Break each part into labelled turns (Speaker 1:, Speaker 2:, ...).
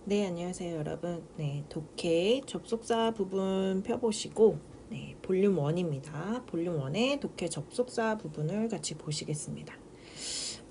Speaker 1: 네, 안녕하세요, 여러분. 네, 독해 접속사 부분 펴보시고, 네, 볼륨 1입니다. 볼륨 1의 독해 접속사 부분을 같이 보시겠습니다.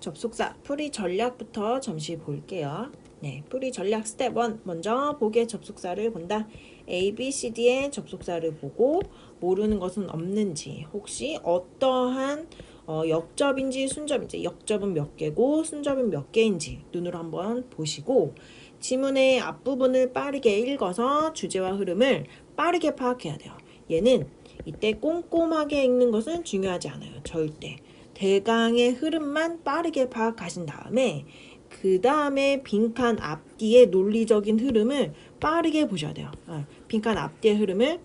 Speaker 1: 접속사 풀이 전략부터 잠시 볼게요. 네, 풀이 전략 스텝 1. 먼저 보기의 접속사를 본다. A, B, C, D의 접속사를 보고 모르는 것은 없는지, 혹시 어떠한 역접인지 순접인지, 역접은 몇 개고 순접은 몇 개인지 눈으로 한번 보시고 지문의 앞부분을 빠르게 읽어서 주제와 흐름을 빠르게 파악해야 돼요. 얘는 이때 꼼꼼하게 읽는 것은 중요하지 않아요. 절대. 대강의 흐름만 빠르게 파악하신 다음에 그 다음에 빈칸 앞뒤의 논리적인 흐름을 빠르게 보셔야 돼요. 빈칸 앞뒤의 흐름을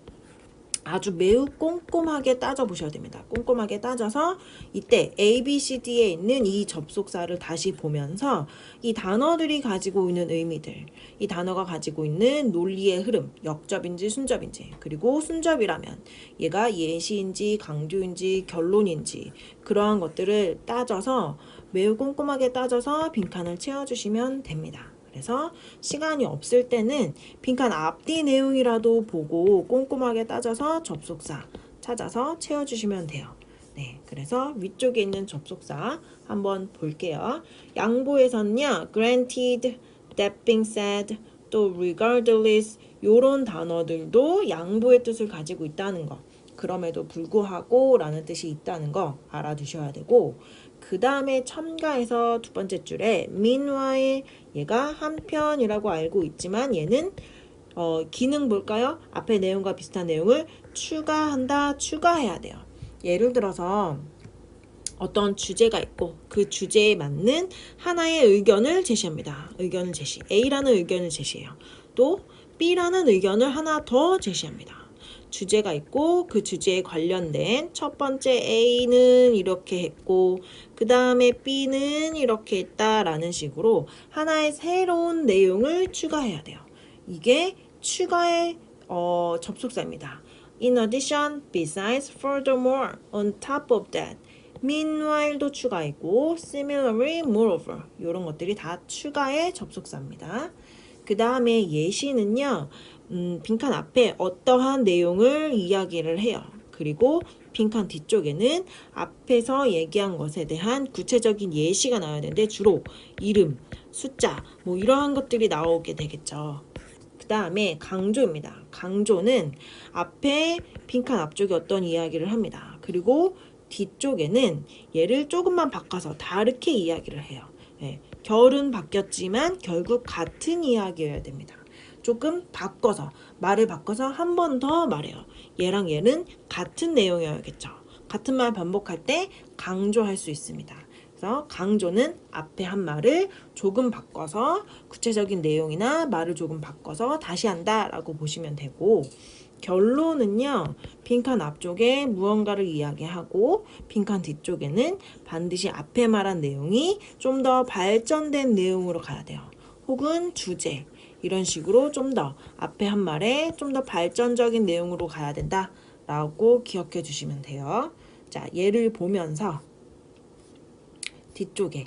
Speaker 1: 아주 매우 꼼꼼하게 따져보셔야 됩니다. 꼼꼼하게 따져서 이때 A, B, C, D에 있는 이 접속사를 다시 보면서 이 단어들이 가지고 있는 의미들, 이 단어가 가지고 있는 논리의 흐름, 역접인지 순접인지, 그리고 순접이라면 얘가 예시인지 강조인지 결론인지 그러한 것들을 따져서 매우 꼼꼼하게 따져서 빈칸을 채워주시면 됩니다. 그래서 시간이 없을 때는 빈칸 앞뒤 내용이라도 보고 꼼꼼하게 따져서 접속사 찾아서 채워주시면 돼요. 네, 그래서 위쪽에 있는 접속사 한번 볼게요. 양보에서는요, granted, that being said, 또 regardless 요런 단어들도 양보의 뜻을 가지고 있다는 거. 그럼에도 불구하고 라는 뜻이 있다는 거 알아두셔야 되고, 그 다음에 첨가해서 두 번째 줄에 meanwhile 얘가 한편이라고 알고 있지만 얘는 기능 볼까요? 앞에 내용과 비슷한 내용을 추가한다, 추가해야 돼요. 예를 들어서 어떤 주제가 있고 그 주제에 맞는 하나의 의견을 제시합니다. 의견을 제시. A라는 의견을 제시해요. 또 B라는 의견을 하나 더 제시합니다. 주제가 있고 그 주제에 관련된 첫 번째 A는 이렇게 했고 그 다음에 B는 이렇게 했다라는 식으로 하나의 새로운 내용을 추가해야 돼요. 이게 추가의 접속사입니다. In addition, besides, furthermore, on top of that, meanwhile도 추가이고 similarly, moreover 이런 것들이 다 추가의 접속사입니다. 그 다음에 예시는요. 빈칸 앞에 어떠한 내용을 이야기를 해요. 그리고 빈칸 뒤쪽에는 앞에서 얘기한 것에 대한 구체적인 예시가 나와야 되는데 주로 이름, 숫자 뭐 이러한 것들이 나오게 되겠죠. 그 다음에 강조입니다. 강조는 앞에 빈칸 앞쪽에 어떤 이야기를 합니다. 그리고 뒤쪽에는 얘를 조금만 바꿔서 다르게 이야기를 해요. 네, 결은 바뀌었지만 결국 같은 이야기여야 됩니다. 조금 바꿔서 말을 바꿔서 한 번 더 말해요. 얘랑 얘는 같은 내용이어야겠죠. 같은 말 반복할 때 강조할 수 있습니다. 그래서 강조는 앞에 한 말을 조금 바꿔서 구체적인 내용이나 말을 조금 바꿔서 다시 한다라고 보시면 되고 결론은요. 빈칸 앞쪽에 무언가를 이야기하고 빈칸 뒤쪽에는 반드시 앞에 말한 내용이 좀 더 발전된 내용으로 가야 돼요. 혹은 주제 이런 식으로 좀 더 앞에 한 말에 좀 더 발전적인 내용으로 가야 된다라고 기억해 주시면 돼요. 자, 예를 보면서 뒤쪽에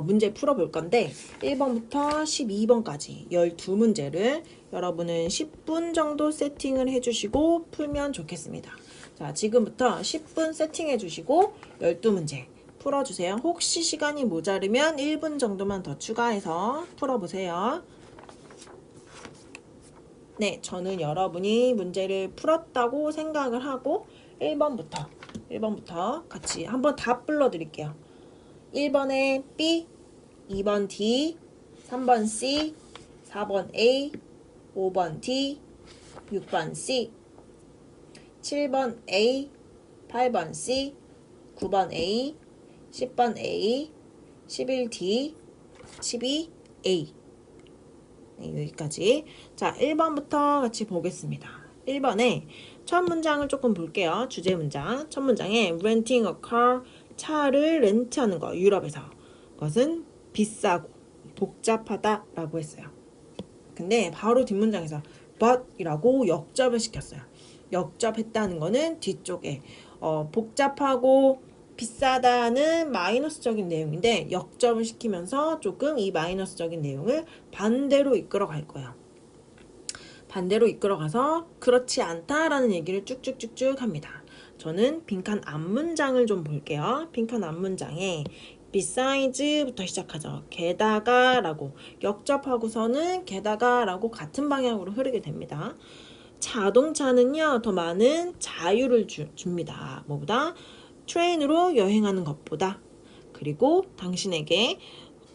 Speaker 1: 문제 풀어볼 건데 1번부터 12번까지 12문제를 여러분은 10분 정도 세팅을 해주시고 풀면 좋겠습니다. 자, 지금부터 10분 세팅해 주시고 12문제 풀어주세요. 혹시 시간이 모자르면 1분 정도만 더 추가해서 풀어보세요. 네, 저는 여러분이 문제를 풀었다고 생각을 하고 1번부터 같이 한번 다 불러드릴게요. 1번에 B, 2번 D, 3번 C, 4번 A, 5번 D, 6번 C, 7번 A, 8번 C, 9번 A, 10번 A, 11D, 12A. 네, 여기까지. 자, 1번부터 같이 보겠습니다. 1번에 첫 문장을 조금 볼게요. 주제 문장. 첫 문장에 renting a car, 차를 렌트하는 거, 유럽에서. 그것은 비싸고 복잡하다라고 했어요. 근데 바로 뒷문장에서 but이라고 역접을 시켰어요. 역접했다는 거는 뒤쪽에 복잡하고 비싸다는 마이너스적인 내용인데 역접을 시키면서 조금 이 마이너스적인 내용을 반대로 이끌어 갈 거예요. 반대로 이끌어가서 그렇지 않다라는 얘기를 쭉쭉쭉쭉 합니다. 저는 빈칸 앞문장을 좀 볼게요. 빈칸 앞문장에 beside부터 시작하죠. 게다가 라고 역접하고서는 게다가 라고 같은 방향으로 흐르게 됩니다. 자동차는요 더 많은 자유를 줍니다. 뭐보다? 트레인으로 여행하는 것보다. 그리고 당신에게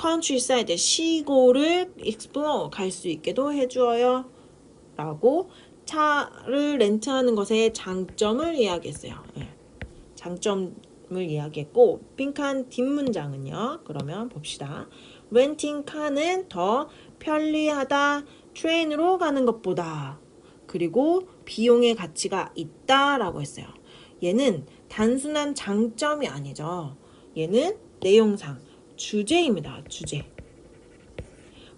Speaker 1: countryside 시골을 explore 갈 수 있게도 해주어요 라고 차를 렌트하는 것의 장점을 이야기했어요. 장점을 이야기했고 빈칸 뒷문장은요. 그러면 봅시다. 렌팅 카는 더 편리하다. 트레인으로 가는 것보다. 그리고 비용의 가치가 있다 라고 했어요. 얘는 단순한 장점이 아니죠. 얘는 내용상 주제입니다. 주제.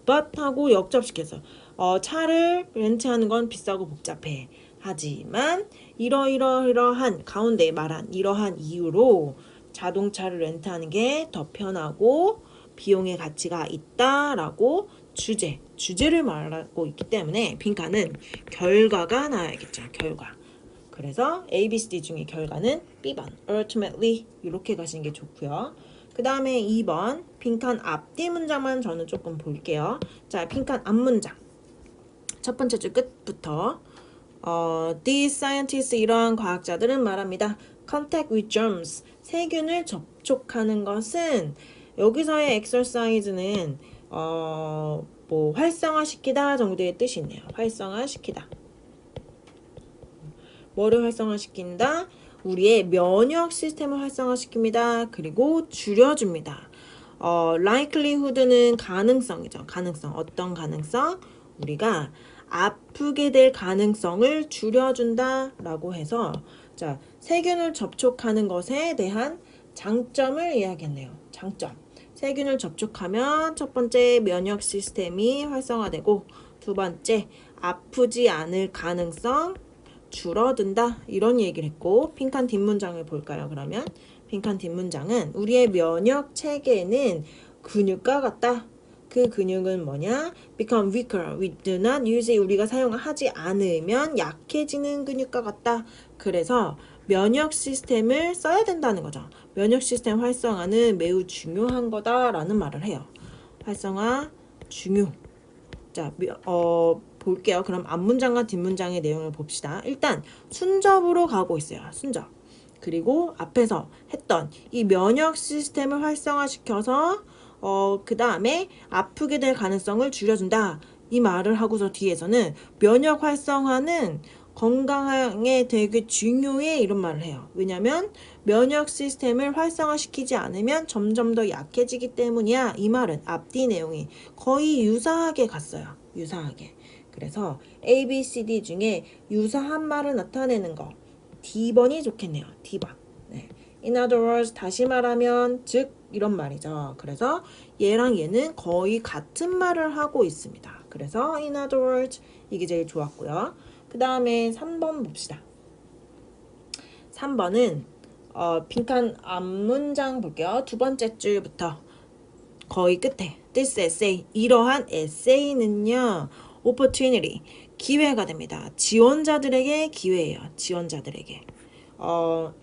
Speaker 1: but 하고 역접시켜서 차를 렌트하는 건 비싸고 복잡해. 하지만 이러한 가운데 말한 이러한 이유로 자동차를 렌트하는 게 더 편하고 비용의 가치가 있다라고 주제를 말하고 있기 때문에 빈칸은 결과가 나와야겠죠. 결과. 그래서 A, B, C, D 중에 결과는 B번 ultimately 이렇게 가시는 게 좋고요. 그 다음에 2번 빈칸 앞뒤 문장만 저는 조금 볼게요. 자, 빈칸 앞문장 첫 번째 줄 끝부터 These scientists 이러한 과학자들은 말합니다. Contact with germs 세균을 접촉하는 것은 여기서의 exercise는 뭐 활성화시키다 정도의 뜻이 있네요. 활성화시키다. 뭐를 활성화시킨다? 우리의 면역 시스템을 활성화시킵니다. 그리고 줄여줍니다. likelihood는 가능성이죠. 가능성. 어떤 가능성? 우리가 아프게 될 가능성을 줄여준다 라고 해서 자, 세균을 접촉하는 것에 대한 장점을 이야기했네요. 장점. 세균을 접촉하면 첫 번째 면역 시스템이 활성화되고 두 번째 아프지 않을 가능성 줄어든다 이런 얘기를 했고 빈칸 뒷문장을 볼까요? 그러면 빈칸 뒷문장은 우리의 면역 체계는 근육과 같다. 그 근육은 뭐냐? Become weaker. We do not use it. 우리가 사용하지 않으면 약해지는 근육과 같다. 그래서 면역 시스템을 써야 된다는 거죠. 면역 시스템 활성화는 매우 중요한 거다라는 말을 해요. 활성화 중요. 자, 볼게요. 그럼 앞문장과 뒷문장의 내용을 봅시다. 일단 순접으로 가고 있어요. 순접. 그리고 앞에서 했던 이 면역 시스템을 활성화시켜서 그 다음에 아프게 될 가능성을 줄여준다. 이 말을 하고서 뒤에서는 면역 활성화는 건강에 되게 중요해 이런 말을 해요. 왜냐면 면역 시스템을 활성화시키지 않으면 점점 더 약해지기 때문이야. 이 말은 앞뒤 내용이 거의 유사하게 갔어요. 유사하게. 그래서 A, B, C, D 중에 유사한 말을 나타내는 거 D번이 좋겠네요. D번. 네. In other words, 다시 말하면 즉 이런 말이죠. 그래서 얘랑 얘는 거의 같은 말을 하고 있습니다. 그래서 in other words 이게 제일 좋았고요. 그 다음에 3번 봅시다. 3번은 빈칸 앞문장 볼게요. 두 번째 줄부터 거의 끝에 this essay 이러한 에세이는요. opportunity 기회가 됩니다. 지원자들에게 기회예요. 지원자들에게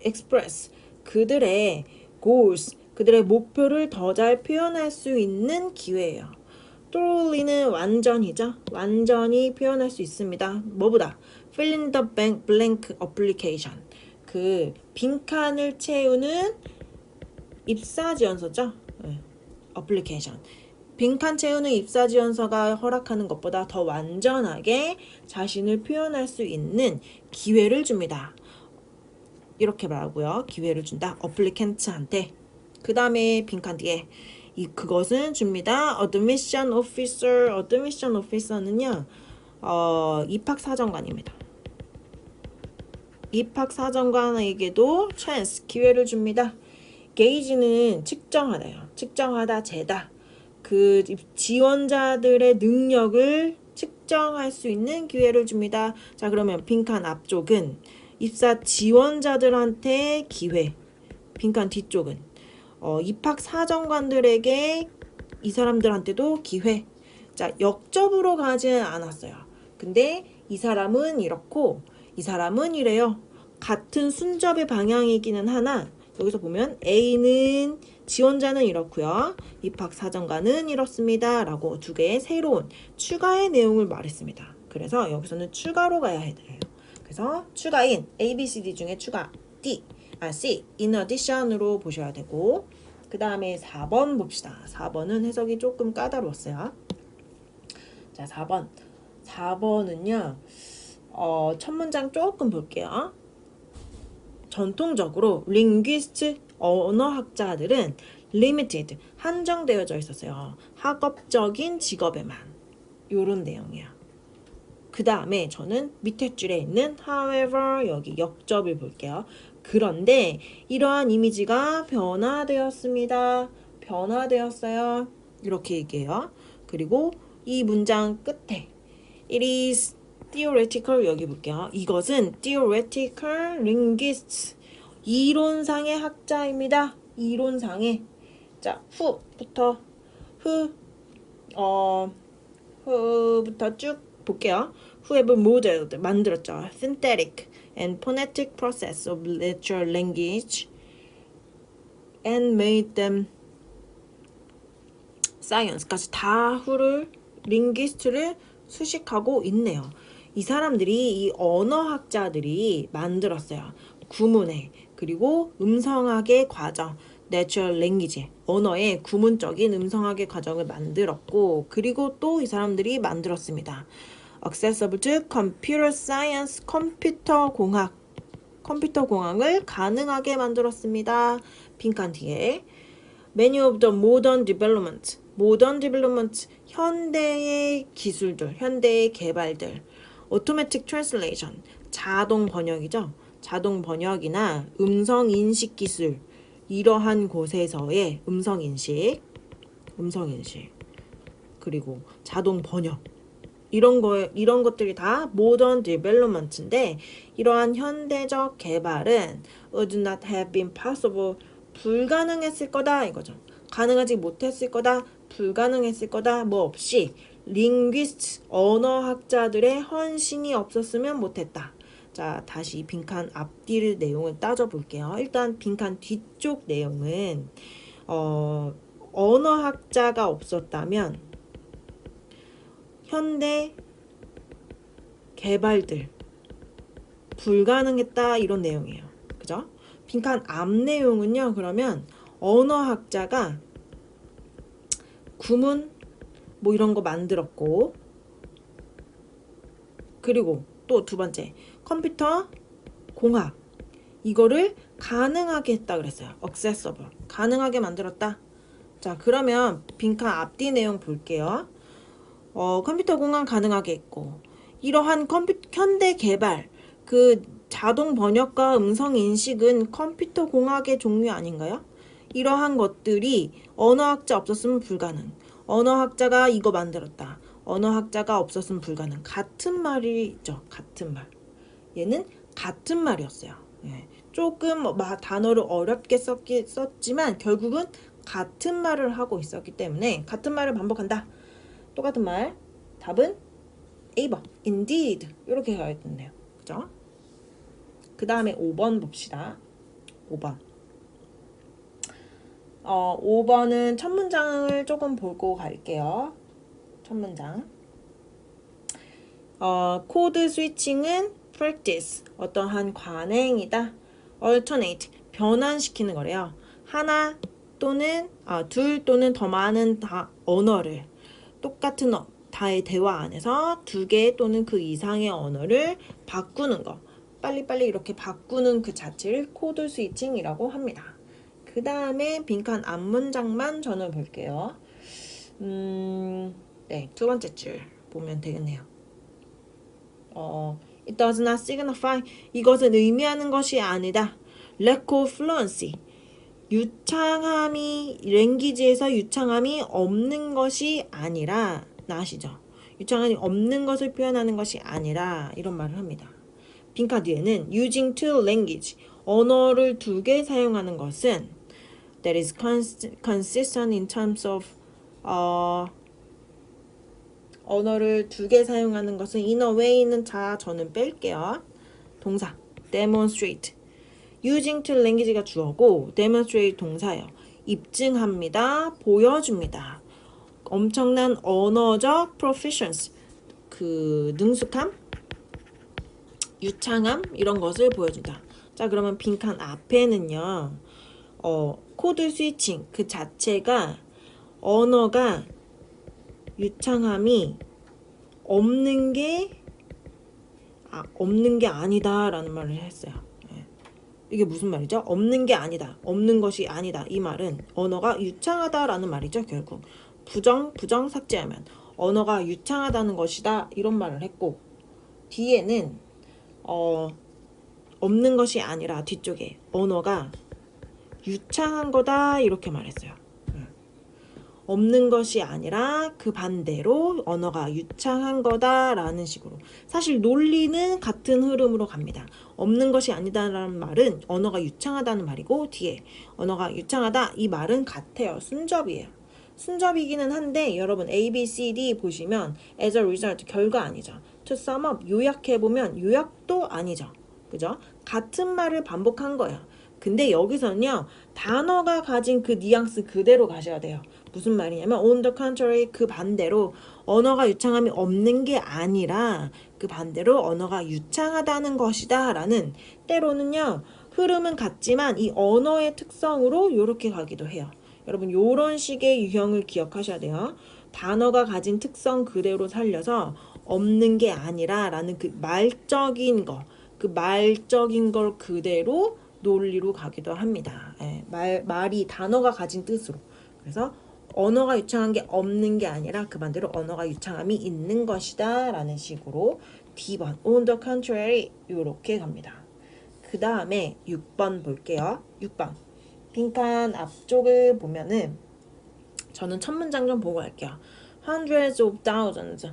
Speaker 1: express 그들의 goals 그들의 목표를 더 잘 표현할 수 있는 기회예요. thoroughly는 완전히죠. 완전히 표현할 수 있습니다. 뭐보다 fill in the blank application 그 빈칸을 채우는 입사지원서죠. 네. application 빈칸 채우는 입사지원서가 허락하는 것보다 더 완전하게 자신을 표현할 수 있는 기회를 줍니다. 이렇게 말하고요. 기회를 준다. applicant한테. 그 다음에 빈칸 뒤에 그것은 줍니다. admission officer는요. 입학사정관입니다. 입학사정관에게도 chance, 기회를 줍니다. gauge는 측정하다요. 측정하다, 재다. 그 지원자들의 능력을 측정할 수 있는 기회를 줍니다. 자, 그러면 빈칸 앞쪽은 입사 지원자들한테 기회, 빈칸 뒤쪽은 입학 사정관들에게 이 사람들한테도 기회. 자, 역접으로 가지는 않았어요. 근데 이 사람은 이렇고 이 사람은 이래요. 같은 순접의 방향이기는 하나 여기서 보면 A는 지원자는 이렇고요. 입학 사정관은 이렇습니다. 라고 두 개의 새로운 추가의 내용을 말했습니다. 그래서 여기서는 추가로 가야 해요. 그래서 추가인 A, B, C, D 중에 추가 C, in addition으로 보셔야 되고 그 다음에 4번 봅시다. 4번은 해석이 조금 까다로웠어요. 자, 4번은요. 첫 문장 조금 볼게요. 전통적으로 linguist 언어학자들은 limited 한정되어져 있었어요. 학업적인 직업에만. 요런 내용이에요. 그 다음에 저는 밑에 줄에 있는 however 여기 역접을 볼게요. 그런데 이러한 이미지가 변화되었습니다. 변화되었어요. 이렇게 얘기해요. 그리고 이 문장 끝에 it is theoretical 여기 볼게요. 이것은 theoretical linguists 이론상의 학자입니다. 이론상의 자 후부터 후부터 쭉 볼게요. Who have modeled 만들었죠. Synthetic and phonetic process of natural language and made them science까지 다 who를 linguist를 수식하고 있네요. 이 사람들이 이 언어학자들이 만들었어요. 구문의 그리고 음성학의 과정 natural language 언어의 구문적인 음성학의 과정을 만들었고 그리고 또 이 사람들이 만들었습니다. accessible to computer science 컴퓨터 공학을 가능하게 만들었습니다. 빈칸 뒤에 many of the modern development 현대의 기술들 현대의 개발들 automatic translation 자동 번역이죠. 자동 번역이나 음성 인식 기술 이러한 곳에서의 음성 인식 그리고 자동 번역 이런 것들이 다 modern development인데 이러한 현대적 개발은 would not have been possible 불가능했을 거다 이거죠. 가능하지 못했을 거다 불가능했을 거다 뭐 없이 linguist 언어학자들의 헌신이 없었으면 못했다. 자, 다시 빈칸 앞뒤를 내용을 따져볼게요. 일단 빈칸 뒤쪽 내용은 언어학자가 없었다면 현대 개발들 불가능했다 이런 내용이에요. 그죠? 빈칸 앞 내용은요. 그러면 언어학자가 구문 뭐 이런 거 만들었고 그리고 또 두 번째 컴퓨터 공학 이거를 가능하게 했다 그랬어요. accessible 가능하게 만들었다. 자 그러면 빈칸 앞뒤 내용 볼게요. 컴퓨터 공학 가능하게 했고 이러한 현대 개발 그 자동 번역과 음성 인식은 컴퓨터 공학의 종류 아닌가요? 이러한 것들이 언어학자 없었으면 불가능. 언어학자가 이거 만들었다. 언어학자가 없었으면 불가능. 같은 말이죠. 같은 말. 얘는 같은 말이었어요. 예. 조금 단어를 어렵게 썼지만 결국은 같은 말을 하고 있었기 때문에 같은 말을 반복한다. 똑같은 말. 답은 A번. Indeed. 이렇게 가야겠네요. 그죠? 그 다음에 5번 봅시다. 5번. 5번은 첫 문장을 조금 보고 갈게요. 첫 문장. 코드 스위칭은 practice, 어떠한 관행이다. alternate, 변환시키는 거래요. 하나 또는 둘 또는 더 많은 언어를 똑같은 대화 안에서 두 개 또는 그 이상의 언어를 바꾸는 거. 빨리빨리 이렇게 바꾸는 그 자체를 코드 스위칭이라고 합니다. 그 다음에 빈칸 앞문장만 저는 볼게요. 네, 두 번째 줄 보면 되겠네요. It does not signify. 이것은 의미하는 것이 아니다. lack of fluency. 랭귀지에서 유창함이 없는 것이 아니라, 아시죠? 유창함이 없는 것을 표현하는 것이 아니라, 이런 말을 합니다. 빈칸 뒤에는 using two language. 언어를 두 개 사용하는 것은 that is consistent in terms of 언어를 두 개 사용하는 것은 in a way는 자 저는 뺄게요. 동사 demonstrate using to language가 주어고 demonstrate 동사예요. 입증합니다. 보여줍니다. 엄청난 언어적 proficiency 그 능숙함, 유창함 이런 것을 보여준다. 자 그러면 빈칸 앞에는요. 코드 스위칭 그 자체가 언어가 유창함이 없는 게 아니다 라는 말을 했어요. 이게 무슨 말이죠? 없는 게 아니다. 없는 것이 아니다. 이 말은 언어가 유창하다 라는 말이죠. 결국 부정 삭제하면 언어가 유창하다는 것이다 이런 말을 했고 뒤에는 없는 것이 아니라 뒤쪽에 언어가 유창한 거다 이렇게 말했어요. 없는 것이 아니라 그 반대로 언어가 유창한 거다라는 식으로 사실 논리는 같은 흐름으로 갑니다. 없는 것이 아니다라는 말은 언어가 유창하다는 말이고 뒤에 언어가 유창하다 이 말은 같아요. 순접이에요. 순접이기는 한데 여러분 A, B, C, D 보시면 as a result 결과 아니죠. To sum up 요약해보면 요약도 아니죠. 그죠? 같은 말을 반복한 거예요. 근데 여기서는요 단어가 가진 그 뉘앙스 그대로 가셔야 돼요. 무슨 말이냐면 on the contrary 그 반대로 언어가 유창함이 없는 게 아니라 그 반대로 언어가 유창하다는 것이다 라는 때로는요 흐름은 같지만 이 언어의 특성으로 이렇게 가기도 해요. 여러분 요런 식의 유형을 기억하셔야 돼요. 단어가 가진 특성 그대로 살려서 없는 게 아니라 라는 그 말적인 걸 그대로 논리로 가기도 합니다. 말이 단어가 가진 뜻으로. 그래서 언어가 유창한 게 없는 게 아니라 그 반대로 언어가 유창함이 있는 것이다 라는 식으로 D번 on the contrary 이렇게 갑니다. 그 다음에 6번 볼게요. 6번 빈칸 앞쪽을 보면은 저는 첫 문장 좀 보고 갈게요. Hundreds of thousands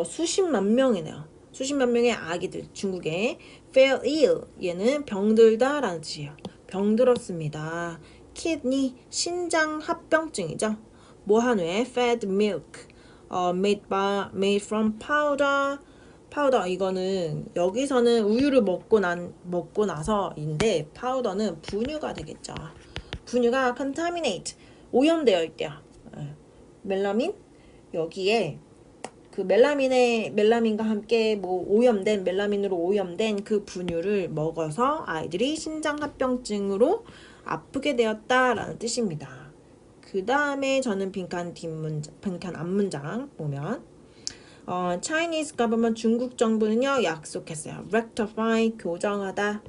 Speaker 1: 수십만 명이네요. 수십만 명의 아기들 중국에 fell ill 얘는 병들다 라는 뜻이에요. 병들었습니다. kidney 신장 합병증이죠. 뭐 한우에 fed milk made from powder 이거는 여기서는 우유를 먹고 나서인데 파우더는 분유가 되겠죠. 분유가 contaminate 오염되어 있대요. 멜라민 여기에 그 멜라민과 함께 멜라민으로 오염된 그 분유를 먹어서 아이들이 신장합병증으로 아프게 되었다라는 뜻입니다. 그 다음에 저는 빈칸 앞문장 보면 Chinese government 중국 정부는요 약속했어요. rectify 교정하다,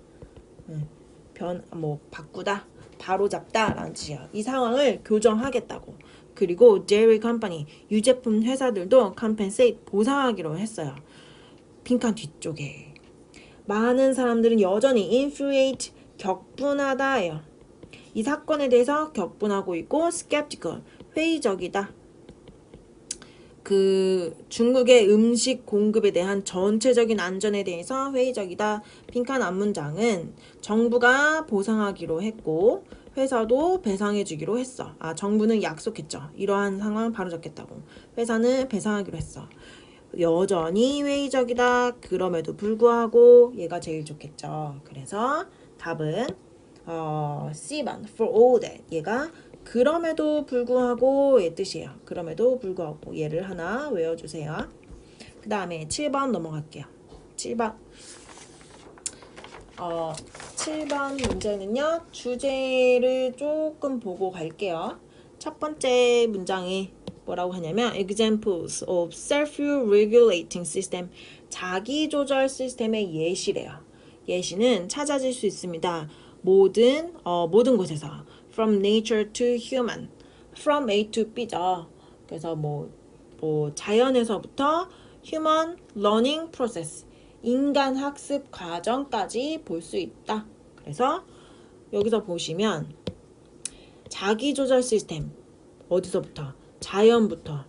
Speaker 1: 바꾸다, 바로잡다라는 뜻이에요. 이 상황을 교정하겠다고. 그리고 dairy company 유제품 회사들도 compensate 보상하기로 했어요. 빈칸 뒤쪽에 많은 사람들은 여전히 infuriate 격분하다예요. 이 사건에 대해서 격분하고 있고 skeptical 회의적이다. 그 중국의 음식 공급에 대한 전체적인 안전에 대해서 회의적이다. 빈칸 앞문장은 정부가 보상하기로 했고 회사도 배상해주기로 했어. 정부는 약속했죠. 이러한 상황 바로잡겠다고. 회사는 배상하기로 했어. 여전히 회의적이다. 그럼에도 불구하고 얘가 제일 좋겠죠. 그래서 답은 C번 for all that 얘가 그럼에도 불구하고 의 뜻이에요. 그럼에도 불구하고 얘를 하나 외워주세요. 그 다음에 7번 넘어갈게요. 7번 7번 문제는요. 주제를 조금 보고 갈게요. 첫 번째 문장에 뭐라고 하냐면 examples of self-regulating system 자기조절 시스템의 예시래요. 예시는 찾아질 수 있습니다. 모든 곳에서 from nature to human from A to B죠. 그래서 자연에서부터 human learning process 인간 학습 과정까지 볼 수 있다. 그래서 여기서 보시면 자기조절 시스템 어디서부터? 자연부터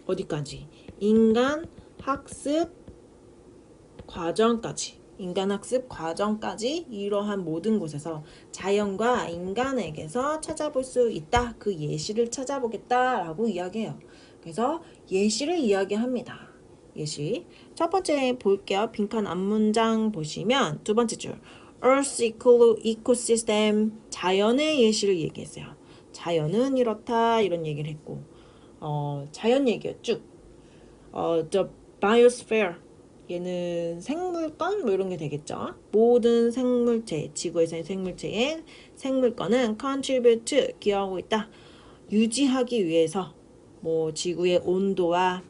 Speaker 1: 어디까지? 인간 학습 과정까지 인간학습 과정까지 이러한 모든 곳에서 자연과 인간에게서 찾아볼 수 있다. 그 예시를 찾아보겠다라고 이야기해요. 그래서 예시를 이야기합니다. 예시. 첫 번째 볼게요. 빈칸 앞문장 보시면 두 번째 줄 Earth Ecosystem 자연의 예시를 얘기했어요. 자연은 이렇다 이런 얘기를 했고 자연 얘기요 쭉. The Biosphere 얘는 생물권 뭐 이런 게 되겠죠. 모든 생물체, 지구에서의 생물체의 생물권은 contribute 기여하고 있다. 유지하기 위해서 뭐 지구의 온도와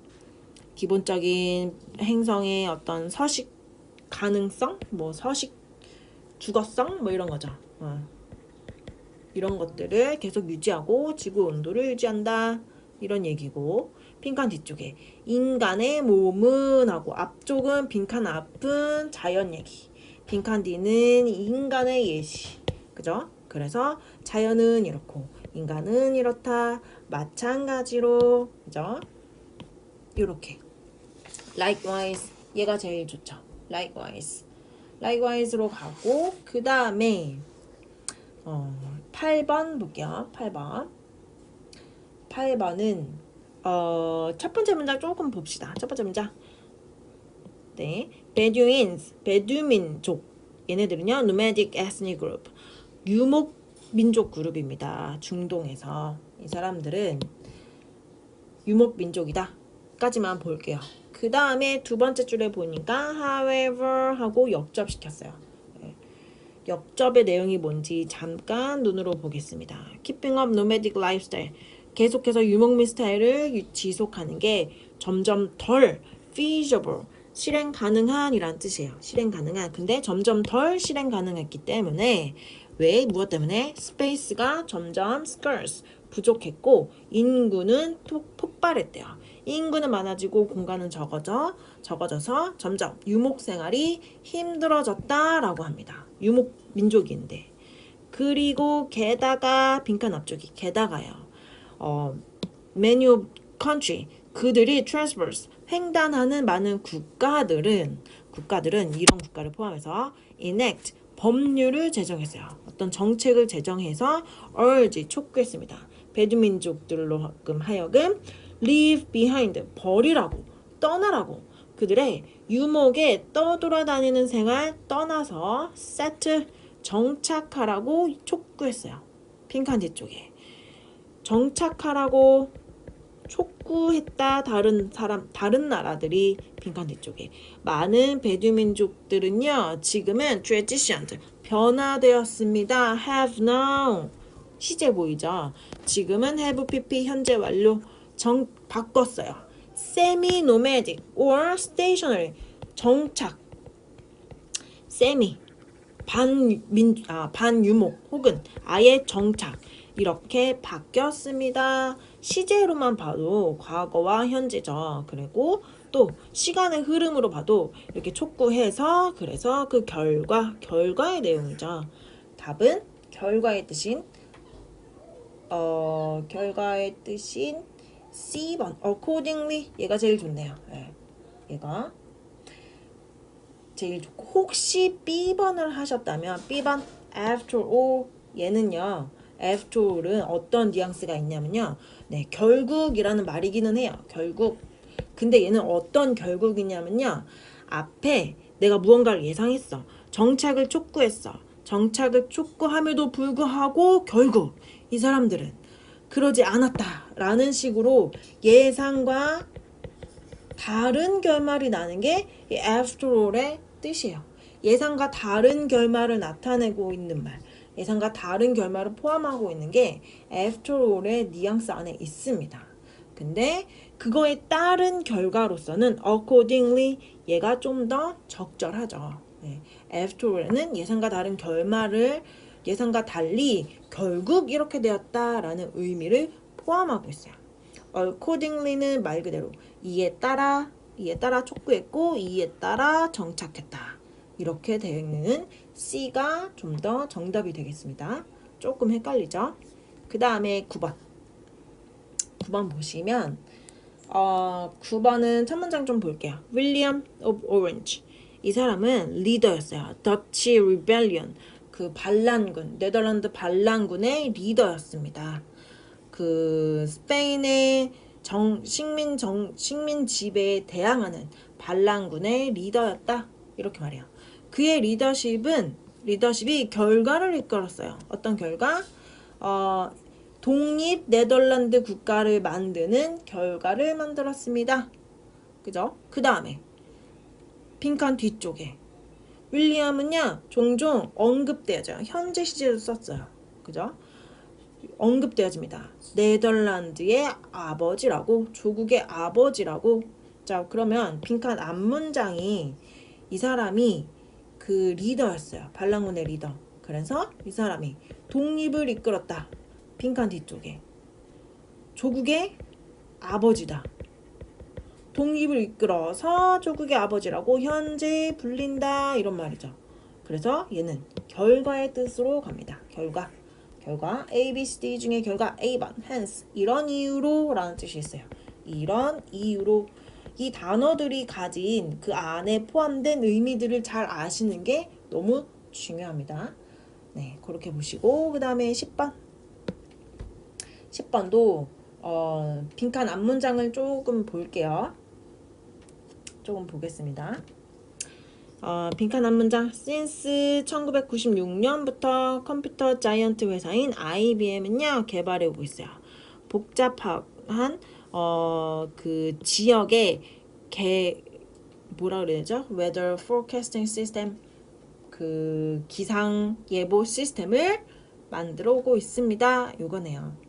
Speaker 1: 기본적인 행성의 어떤 서식 가능성, 뭐 서식 주거성 뭐 이런 거죠. 이런 것들을 계속 유지하고 지구 온도를 유지한다. 이런 얘기고 빈칸 뒤쪽에 인간의 몸은 하고 앞쪽은 빈칸 앞은 자연 얘기 빈칸 뒤는 인간의 예시 그죠? 그래서 자연은 이렇고 인간은 이렇다 마찬가지로 그죠? 이렇게 likewise 얘가 제일 좋죠. likewise.likewise.로 가고 그 다음에 8번 볼게요. 8번은 첫 번째 문장 조금 봅시다. 첫 번째 문장. 네, 베두민족. 얘네들은요, nomadic ethnic group. 유목 민족 그룹입니다. 중동에서 이 사람들은 유목 민족이다. 까지만 볼게요. 그 다음에 두 번째 줄에 보니까 however 하고 역접시켰어요. 역접의 내용이 뭔지 잠깐 눈으로 보겠습니다. Keeping up nomadic lifestyle. 계속해서 유목민 스타일을 지속하는 게 점점 덜 feasible, 실행 가능한 이란 뜻이에요. 실행 가능한. 근데 점점 덜 실행 가능했기 때문에 왜? 무엇 때문에? 스페이스가 점점 scarce, 부족했고 인구는 폭발했대요. 인구는 많아지고 공간은 적어져서 점점 유목 생활이 힘들어졌다라고 합니다. 유목 민족인데 그리고 게다가 빈칸 앞쪽이 게다가요. many of country 그들이 transverse 횡단하는 많은 국가들은 이런 국가를 포함해서 enact 법률을 제정했어요. 어떤 정책을 제정해서 urge 촉구했습니다. 배두민족들로 하여금 leave behind 버리라고 떠나라고 그들의 유목에 떠돌아다니는 생활 떠나서 settle 정착하라고 촉구했어요. 빈칸 뒤쪽에 정착하라고 촉구했다. 다른 나라들이 빈칸 뒤쪽에 많은 베두민족들은요 지금은 transitioned 변화되었습니다. have now 시제 보이죠? 지금은 have pp 현재 완료 바꿨어요. semi nomadic or stationary 정착 semi 반유목 혹은 아예 정착 이렇게 바뀌었습니다. 시제로만 봐도 과거와 현재죠. 그리고 또 시간의 흐름으로 봐도 이렇게 촉구해서 그래서 그 결과의 내용이죠. 답은 결과의 뜻인 C번 accordingly 얘가 제일 좋네요. 네. 얘가 제일 좋고 혹시 B번을 하셨다면 B번 after all 얘는요. after all은 어떤 뉘앙스가 있냐면요. 네, 결국이라는 말이기는 해요. 결국. 근데 얘는 어떤 결국이냐면요. 앞에 내가 무언가를 예상했어. 정착을 촉구했어. 정착을 촉구함에도 불구하고 결국 이 사람들은 그러지 않았다라는 식으로 예상과 다른 결말이 나는 게 after all의 뜻이에요. 예상과 다른 결말을 나타내고 있는 말. 예상과 다른 결말을 포함하고 있는 게 after all의 뉘앙스 안에 있습니다. 근데 그거에 따른 결과로서는 accordingly 얘가 좀 더 적절하죠. 네. after all은 예상과 다른 결말을 예상과 달리 결국 이렇게 되었다라는 의미를 포함하고 있어요. accordingly는 말 그대로 이에 따라 촉구했고 이에 따라 정착했다. 이렇게 되어 있는 C가 좀 더 정답이 되겠습니다. 조금 헷갈리죠? 그 다음에 9번 보시면 9번은 첫 문장 좀 볼게요. William of Orange 이 사람은 리더였어요. 더치 리벨리언, 그 반란군, 네덜란드 반란군의 리더였습니다. 그 스페인의 식민 지배에 대항하는 반란군의 리더였다. 이렇게 말해요. 그의 리더십이 결과를 이끌었어요. 어떤 결과? 독립 네덜란드 국가를 만드는 결과를 만들었습니다. 그죠? 그 다음에 빈칸 뒤쪽에 윌리엄은요 종종 언급되어져요. 현재 시제도 썼어요. 그죠? 언급되어집니다. 네덜란드의 아버지라고, 조국의 아버지라고. 자, 그러면 빈칸 앞문장이 이 사람이 그 리더였어요. 반란군의 리더. 그래서 이 사람이 독립을 이끌었다. 빈칸 뒤쪽에 조국의 아버지다. 독립을 이끌어서 조국의 아버지라고 현재 불린다. 이런 말이죠. 그래서 얘는 결과의 뜻으로 갑니다. 결과 A, B, C, D 중에 결과 A번 hence 이런 이유로 라는 뜻이 있어요. 이런 이유로. 이 단어들이 가진 그 안에 포함된 의미들을 잘 아시는 게 너무 중요합니다. 네, 그렇게 보시고 그 다음에 10번도 빈칸 앞문장을 조금 볼게요. 조금 보겠습니다. 빈칸 앞문장. Since 1996년부터 컴퓨터 자이언트 회사인 IBM은요 개발해 오고 있어요. 복잡한 그 지역의 뭐라 그래야 되죠? Weather Forecasting System, 그 기상 예보 시스템을 만들어 오고 있습니다. 요거네요.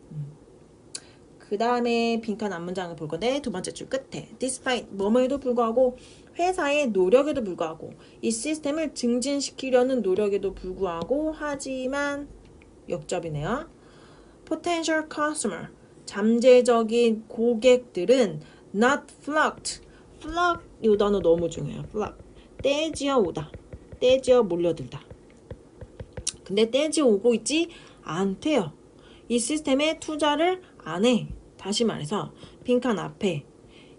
Speaker 1: 그 다음에 빈칸 앞문장을 볼 건데 두 번째 줄 끝에 despite 뭐뭐에도 불구하고, 회사의 노력에도 불구하고, 이 시스템을 증진시키려는 노력에도 불구하고, 하지만 역접이네요. potential customer, 잠재적인 고객들은 not flocked. flock 이 단어 너무 중요해요. flock 떼지어 오다, 떼지어 몰려들다. 근데 떼지어 오고 있지 않대요. 이 시스템에 투자를 안 해. 다시 말해서 빈칸 앞에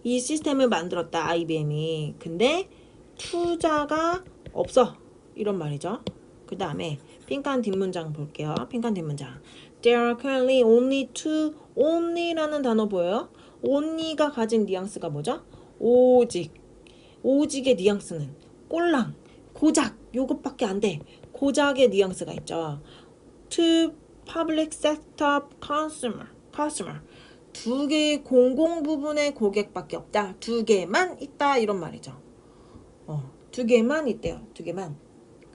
Speaker 1: 이 시스템을 만들었다 IBM이. 근데 투자가 없어. 이런 말이죠. 그 다음에 빈칸 뒷문장 볼게요. 빈칸 뒷문장. There are currently only two. only라는 단어 보여요? only가 가진 뉘앙스가 뭐죠? 오직. 오직의 뉘앙스는 꼴랑, 고작 요것밖에 안 돼. 고작의 뉘앙스가 있죠. To public sector customer. 두 개의 공공 부분의 고객밖에 없다. 두 개만 있다. 이런 말이죠. 두 개만 있대요. 두 개만.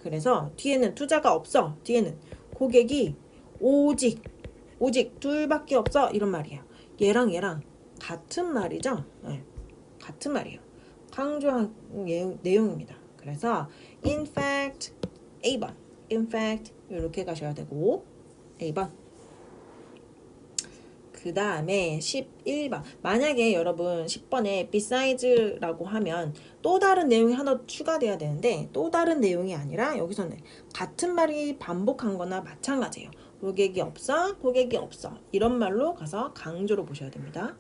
Speaker 1: 그래서 뒤에는 투자가 없어. 뒤에는 고객이 오직 둘밖에 없어. 이런 말이에요. 얘랑 같은 말이죠. 네, 같은 말이에요. 강조한 내용입니다. 그래서 in fact A번, in fact 이렇게 가셔야 되고 A번. 그 다음에 11번. 만약에 여러분 10번에 beside라고 하면 또 다른 내용이 하나 추가돼야 되는데, 또 다른 내용이 아니라 여기서는 같은 말이 반복한 거나 마찬가지예요. 고객이 없어 이런 말로 가서 강조로 보셔야 됩니다.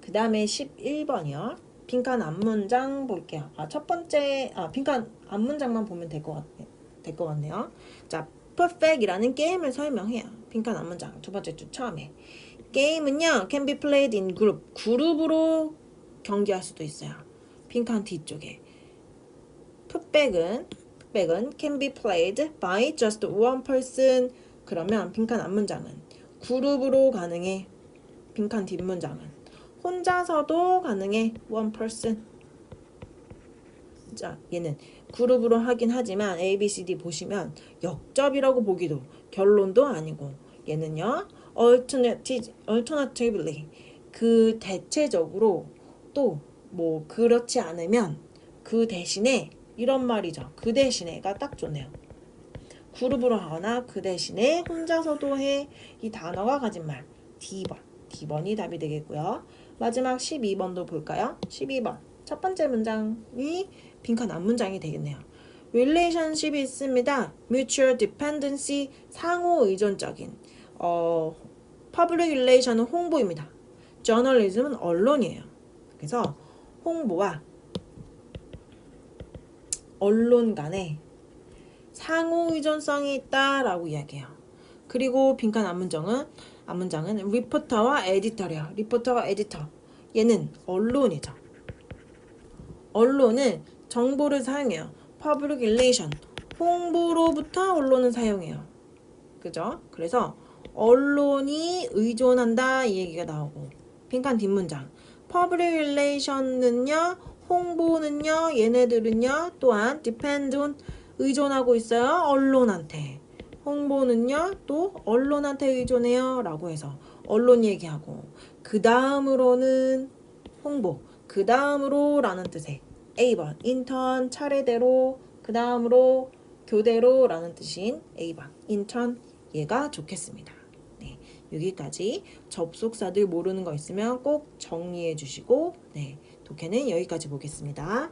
Speaker 1: 그 다음에 11번이요. 빈칸 앞문장 볼게요. 첫 번째 빈칸 앞문장만 보면 될 것 같네요. 자, perfect이라는 게임을 설명해요. 빈칸 앞문장 두 번째 주 처음에. 게임은요 can be played in group. 그룹으로 경기할 수도 있어요. 빈칸 뒤쪽에 풋백은 can be played by just one person. 그러면 빈칸 앞문장은 그룹으로 가능해. 빈칸 뒷문장은 혼자서도 가능해. one person. 자, 얘는 그룹으로 하긴 하지만 A, B, C, D 보시면 역접이라고 보기도 결론도 아니고, 얘는요 alternatively 그 대체적으로, 또 뭐 그렇지 않으면 그 대신에, 이런 말이죠. 그 대신에가 딱 좋네요. 그룹으로 하거나 그 대신에 혼자서도 해. 이 단어가 가진 말 D번이 답이 되겠고요. 마지막 12번도 볼까요? 12번 첫 번째 문장이 빈칸 앞문장이 되겠네요. relationship이 있습니다. mutual dependency 상호 의존적인. public relation은 홍보입니다. journalism은 언론이에요. 그래서 홍보와 언론 간에 상호 의존성이 있다라고 이야기해요. 그리고 빈칸 앞문장은 리포터와 에디터래요. 리포터와 에디터. 얘는 언론이죠. 언론은 정보를 사용해요. Public relation. 홍보로부터 언론은 사용해요. 그죠? 그래서 언론이 의존한다 이 얘기가 나오고 빈칸 뒷문장 Public relation은요 홍보는요 얘네들은요 또한 depend on 의존하고 있어요 언론한테 홍보는요 또 언론한테 의존해요 라고 해서 언론 얘기하고 그 다음으로는 홍보 그 다음으로 라는 뜻의 A번 인턴 차례대로 그 다음으로 교대로 라는 뜻인 A번 인턴 얘가 좋겠습니다. 네, 여기까지 접속사들 모르는 거 있으면 꼭 정리해 주시고 네, 독해는 여기까지 보겠습니다.